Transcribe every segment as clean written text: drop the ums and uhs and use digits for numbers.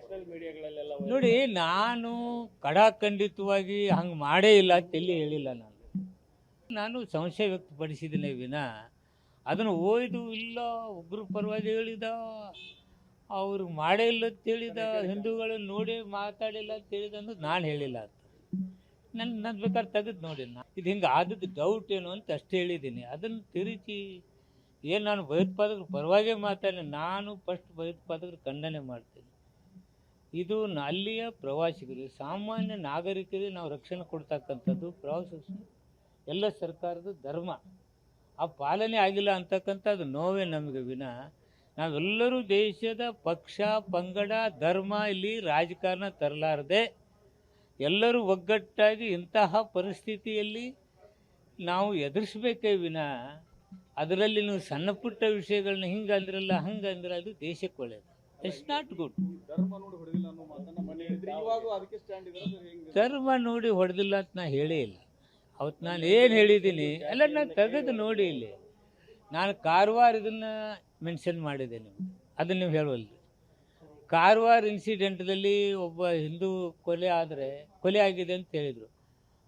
National ಮೀಡಿಯಾಗಳಲ್ಲೆಲ್ಲ ನೋಡಿ, ನಾನು ಕಡಾಖಂಡಿತವಾಗಿ ಹಂಗೆ ಮಾಡೇ ಇಲ್ಲ ಅಂತೇಳಿ ಹೇಳಿಲ್ಲ. ನಾನು ಸಂಶಯ ವ್ಯಕ್ತಪಡಿಸಿದ್ದೀನಿ ವಿನ ಅದನ್ನು ಓಯ್ದು ಇಲ್ಲ ಒಬ್ಬರು ಪರವಾಗಿ ಹೇಳಿದ, ಅವ್ರು ಮಾಡೇ ಇಲ್ಲ ಅಂತ ಹೇಳಿದ, ಹಿಂದೂಗಳನ್ನು ನೋಡಿ ಮಾತಾಡಿಲ್ಲ ಅಂತ ಹೇಳಿದ ಅನ್ನೋದು ನಾನು ಹೇಳಿಲ್ಲ ಅಂತ. ನನ್ನ ಬೇಕಾದ್ರೆ ತೆಗೆದು ನೋಡಿ, ಇದು ಹಿಂಗೆ ಆದದ್ದು ಡೌಟ್ ಏನು ಅಂತ ಅಷ್ಟೇ ಹೇಳಿದ್ದೀನಿ. ಅದನ್ನು ತಿರುಚಿ ಏನು ನಾನು ಭಯೋತ್ಪಾದಕರ ಪರವಾಗೇ ಮಾತಾಡಿ, ನಾನು ಫಸ್ಟ್ ಭಯೋತ್ಪಾದಕರು ಖಂಡನೆ ಮಾಡ್ತೀನಿ. ಇದು ಅಲ್ಲಿಯ ಪ್ರವಾಸಿಗರಿಗೆ, ಸಾಮಾನ್ಯ ನಾಗರಿಕರಿಗೆ ನಾವು ರಕ್ಷಣೆ ಕೊಡ್ತಕ್ಕಂಥದ್ದು ಪ್ರವಾಸ ಎಲ್ಲ ಸರ್ಕಾರದ ಧರ್ಮ. ಆ ಪಾಲನೆ ಆಗಿಲ್ಲ ಅಂತಕ್ಕಂಥದ್ದು ನೋವೇ ನಮಗೆ ವಿನ ನಾವೆಲ್ಲರೂ ದೇಶದ ಪಕ್ಷ ಪಂಗಡ ಧರ್ಮ ಇಲ್ಲಿ ರಾಜಕಾರಣ ತರಲಾರದೆ ಎಲ್ಲರೂ ಒಗ್ಗಟ್ಟಾಗಿ ಇಂತಹ ಪರಿಸ್ಥಿತಿಯಲ್ಲಿ ನಾವು ಎದುರಿಸಬೇಕೇ ವಿನ ಅದರಲ್ಲಿ ನೀವು ಸಣ್ಣ ಪುಟ್ಟ ವಿಷಯಗಳನ್ನ ಹಿಂಗೆ ಅಂದ್ರಲ್ಲ ಹಂಗೆ ಅಂದ್ರೆ ಅದು ದೇಶಕ್ಕೆ ಒಳ್ಳೆಯದು. It's not good. ಧರ್ಮ ನೋಡಿ ಹೊಡೆದಿಲ್ಲ ಅಂತ ನಾ ಹೇಳೇ ಇಲ್ಲ. ಅವತ್ತು ನಾನು ಏನು ಹೇಳಿದ್ದೀನಿ ಎಲ್ಲ ನಾನು ತೆಗೆದು ನೋಡಿ. ಇಲ್ಲಿ ನಾನು ಕಾರವಾರ ಇದನ್ನು ಮೆನ್ಷನ್ ಮಾಡಿದ್ದೇನೆ, ಅದನ್ನು ನೀವು ಹೇಳುವಲ್ಲಿ. ಕಾರವಾರ ಇನ್ಸಿಡೆಂಟ್ದಲ್ಲಿ ಒಬ್ಬ ಹಿಂದೂ ಕೊಲೆ ಆಗಿದೆ ಅಂತ ಹೇಳಿದರು.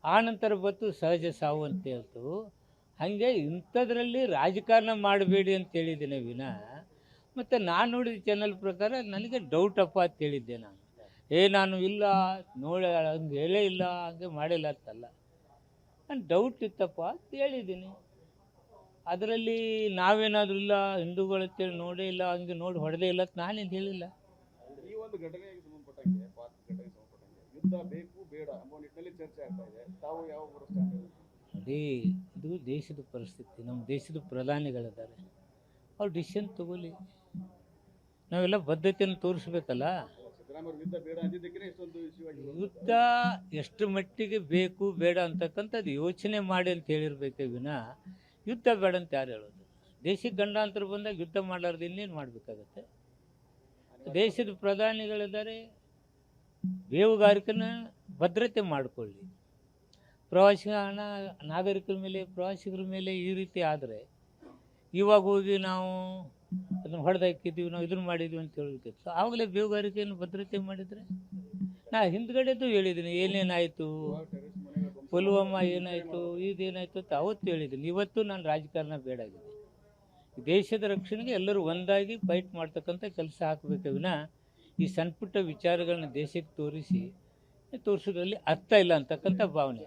ಆ ನಂತರ ಬತ್ತು ಸಹಜ ಸಾವು ಅಂತ ಹೇಳ್ತು. ಹಾಗೆ ಇಂಥದ್ರಲ್ಲಿ ರಾಜಕಾರಣ ಮಾಡಬೇಡಿ ಅಂತ ಹೇಳಿದ್ದೇನೆ ವಿನ ಮತ್ತು ನಾನು ನೋಡಿದ ಚಾನಲ್ ಪ್ರಕಾರ ನನಗೆ ಡೌಟ್ ಅಪ್ಪ ಅಂತ ಹೇಳಿದ್ದೆ. ನಾನು ಇಲ್ಲ ನೋಡಿ ಹಂಗೆ ಹೇಳೇ ಇಲ್ಲ, ಹಂಗೆ ಮಾಡಿಲ್ಲ ಅಂತಲ್ಲ, ನಾನು ಡೌಟ್ ಇತ್ತಪ್ಪ ಅಂತ ಹೇಳಿದ್ದೀನಿ. ಅದರಲ್ಲಿ ನಾವೇನಾದರೂ ಇಲ್ಲ ಹಿಂದೂಗಳಂತೇಳಿ ನೋಡೇ ಇಲ್ಲ, ಹಂಗೆ ನೋಡಿ ಹೊಡೆದೇ ಇಲ್ಲ ಅಂತ ನಾನೇನು ಹೇಳಿಲ್ಲ. ಈ ಒಂದು ಘಟನೆಗೆ ಸಂಬಂಧಪಟ್ಟಂಗೆ ಯುದ್ಧ ಬೇಕು ಬೇಡ ಎಂಬ ನಿಟ್ಟಿನಲ್ಲಿ ಚರ್ಚೆ ಆಗ್ತಾ ಇದೆ. ತಾವು ಯಾವ ನೋಡಿ, ಇದು ದೇಶದ ಪರಿಸ್ಥಿತಿ. ನಮ್ಮ ದೇಶದ ಪ್ರಧಾನಿಗಳಿದ್ದಾರೆ, ಅವ್ರು ಡಿಸಿಷನ್ ತಗೊಳ್ಳಿ. ನಾವೆಲ್ಲ ಬದ್ಧತೆಯನ್ನು ತೋರಿಸ್ಬೇಕಲ್ಲ. ಯುದ್ಧ ಎಷ್ಟು ಮಟ್ಟಿಗೆ ಬೇಕು ಬೇಡ ಅಂತಕ್ಕಂಥದ್ದು ಯೋಚನೆ ಮಾಡಿ ಅಂತ ಹೇಳಿರ್ಬೇಕೇ ವಿನ ಯುದ್ಧ ಬೇಡ ಅಂತ ಯಾರು ಹೇಳೋದು? ದೇಶಕ್ಕೆ ಗಂಡಾಂತರ ಬಂದಾಗ ಯುದ್ಧ ಮಾಡಲಾರ್ದು ಇನ್ನೇನು ಮಾಡಬೇಕಾಗತ್ತೆ? ದೇಶದ ಪ್ರಧಾನಿಗಳಿದ್ದಾರೆ, ಬೇಹುಗಾರಿಕೆನ ಭದ್ರತೆ ಮಾಡಿಕೊಳ್ಳಿ. ಪ್ರವಾಸಿಗರ ಮೇಲೆ ಈ ರೀತಿ ಆದರೆ ಇವಾಗ ಹೋಗಿ ನಾವು ಅದನ್ನು ಹೊಡೆದಾಕಿದ್ದೀವಿ, ನಾವು ಇದನ್ನು ಮಾಡಿದ್ದೀವಿ ಅಂತ ಹೇಳಬೇಕಿತ್ತು. ಆವಾಗಲೇ ಬೇಹುಗಾರಿಕೆಯನ್ನು ಭದ್ರತೆ ಮಾಡಿದರೆ. ನಾ ಹಿಂದ್ಗಡೆದು ಹೇಳಿದ್ದೀನಿ ಏನೇನಾಯಿತು, ಪುಲ್ವಾಮಾ ಏನಾಯಿತು, ಇದೇನಾಯಿತು ಅಂತ ಅವತ್ತು ಹೇಳಿದ್ದೀನಿ. ಇವತ್ತು ನಾನು ರಾಜಕಾರಣ ಬೇಡಾಗಿದೆ. ದೇಶದ ರಕ್ಷಣೆಗೆ ಎಲ್ಲರೂ ಒಂದಾಗಿ ಫೈಟ್ ಮಾಡ್ತಕ್ಕಂಥ ಕೆಲಸ ಹಾಕಬೇಕೆ ವಿನ ಈ ಸಣ್ಣ ಪುಟ್ಟ ವಿಚಾರಗಳನ್ನ ದೇಶಕ್ಕೆ ತೋರಿಸೋದ್ರಲ್ಲಿ ಅರ್ಥ ಇಲ್ಲ ಅಂತಕ್ಕಂಥ ಭಾವನೆ.